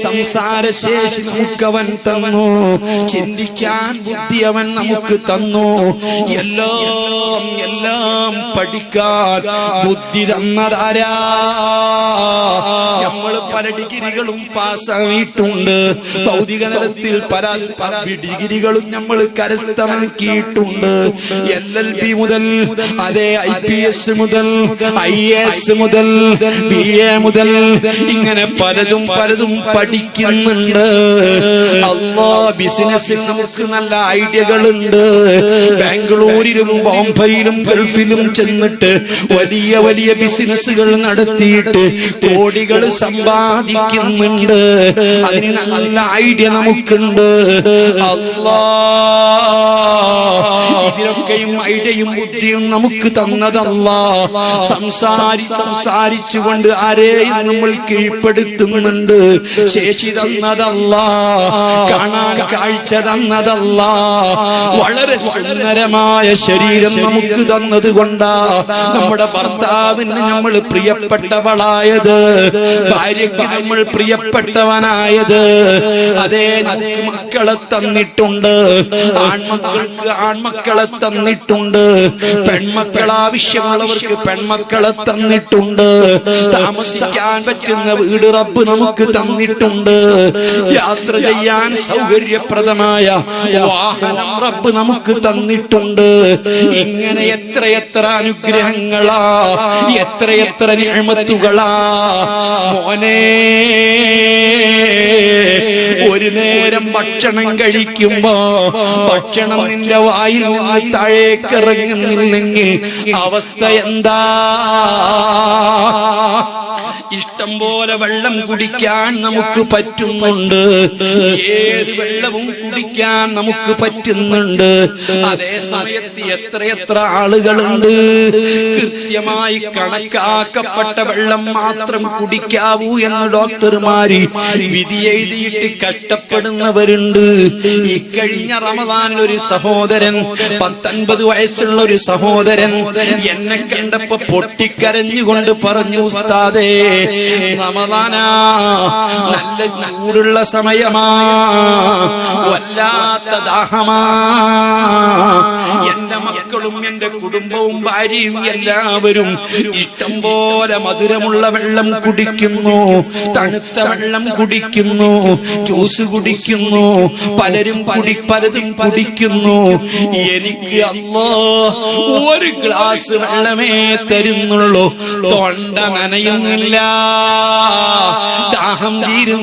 സംസാരശേഷി നമുക്കവൻ തന്നു, ചിന്തിക്കാൻ ബുദ്ധി അവൻ നമുക്ക് തന്നു, എല്ലാം പഠിക്കാൻ ബുദ്ധി തന്നതാരാ? നമ്മൾ പല ഡിഗ്രികളും പാസ്സായിട്ടുണ്ട്, ഭൗതിക തലത്തിൽ പല ഡിഗ്രികളും നമ്മൾ കരസ്ഥമാക്കിയിട്ടുണ്ട്. LLB മുതൽ അതേ IPS മുതൽ IAS മുതൽ BA മുതൽ ഇങ്ങനെ പലതും പഠിക്കുന്നുണ്ട്. ബിസിനസ് നമുക്ക് നല്ല ഐഡിയകളുണ്ട്. ബാംഗ്ലൂരിലും ബോംബെയിലും ഗൾഫിലും ചെന്നിട്ട് വലിയ ബിസിനസ്സുകൾ നടത്തിയിട്ട് കോടികൾ സമ്പാദിക്കുന്നുണ്ട്. അതിന് നല്ല ഐഡിയ നമുക്കുണ്ട്. ഇതിനൊക്കെയും ഐഡിയയും ബുദ്ധിയും നമുക്ക് തന്നതല്ല. സംസാരിച്ചുകൊണ്ട് ആരെയും നമ്മൾ കീഴ്പ്പെടുത്തുന്നുണ്ട്. ശേഷി തന്നതല്ല, കാണാൻ കാഴ്ച തന്നതല്ല, വളരെ സുന്ദരമായ ശരീരം നമുക്ക് തന്നത് കൊണ്ടാ നമ്മുടെ ഭർത്താവിന് നമ്മൾ പ്രിയപ്പെട്ടവളായത്, ഭാര്യയ്ക്ക് നമ്മൾ പ്രിയപ്പെട്ടവനായത്. അതേ, നമുക്ക് മക്കളെ തന്നിട്ടുണ്ട്, ആൺമക്കൾക്ക് ആൺമക്കളെ തന്നിട്ടുണ്ട്, പെൺമക്കൾ ആവശ്യമുള്ളവർക്ക് പെൺമക്കളെ തന്നിട്ടുണ്ട്, താമസിക്കാൻ പറ്റുന്ന വീട് റബ്ബ് നമുക്ക് തന്നിട്ടുണ്ട്, യാത്ര ചെയ്യാൻ സൗകര്യപ്രദമായ വാഹനം റബ്ബ് നമുക്ക് തന്നിട്ടുണ്ട്. ഇങ്ങനെ എത്രയെത്ര അനുഗ്രഹങ്ങളാ, എത്രയെത്ര നിഅമത്തുകളാ മോനെ. ഒരു നേരം ഭക്ഷണം കഴിക്കുമ്പോ ഭക്ഷണം നിന്റെ വായിൽ നിന്ന് താഴേക്ക് ഇറങ്ങുന്നില്ലെങ്കിൽ അവസ്ഥ എന്താ? ഇഷ്ടം പോലെ വെള്ളം കുടിക്കാൻ നമുക്ക് പറ്റുന്നുണ്ട്, ഏത് വെള്ളവും കുടിക്കാൻ നമുക്ക് പറ്റുന്നുണ്ട്. അതേ സമയത്ത് എത്രയെത്ര ആളുകളുണ്ട് കൃത്യമായി കണക്കാക്കപ്പെട്ട വെള്ളം മാത്രം കുടിക്കാവൂ എന്ന് ഡോക്ടർമാര് വിധി എഴുതിയിട്ട് കഷ്ടപ്പെടുന്നവരുണ്ട്. ഇക്കഴിഞ്ഞ റമദാനിൽ ഒരു സഹോദരൻ, 19 വയസ്സുള്ള ഒരു സഹോദരൻ എന്നെ കണ്ടപ്പോ പൊട്ടിക്കരഞ്ഞുകൊണ്ട് പറഞ്ഞു, ഉസ്താദേ, റമദാനാ, നല്ല ചൂടുള്ള സമയമാ, വല്ലാത്ത ദാഹമാ, എന്റെ മക്കളും എന്റെ കുടുംബവും ഭാര്യയും എല്ലാവരും ഇഷ്ടം പോലെ മധുരമുള്ള വെള്ളം കുടിക്കുന്നു, തണുത്ത വെള്ളം കുടിക്കുന്നു, ജ്യൂസ് കുടിക്കുന്നു, പലതും കുടിക്കുന്നു. എനിക്ക് അല്ലാഹ് ഒരു ഗ്ലാസ് വെള്ളമേ തരുന്നുള്ളൂ, തൊണ്ട നനയുന്നില്ല, ദാഹം തീരുന്നു.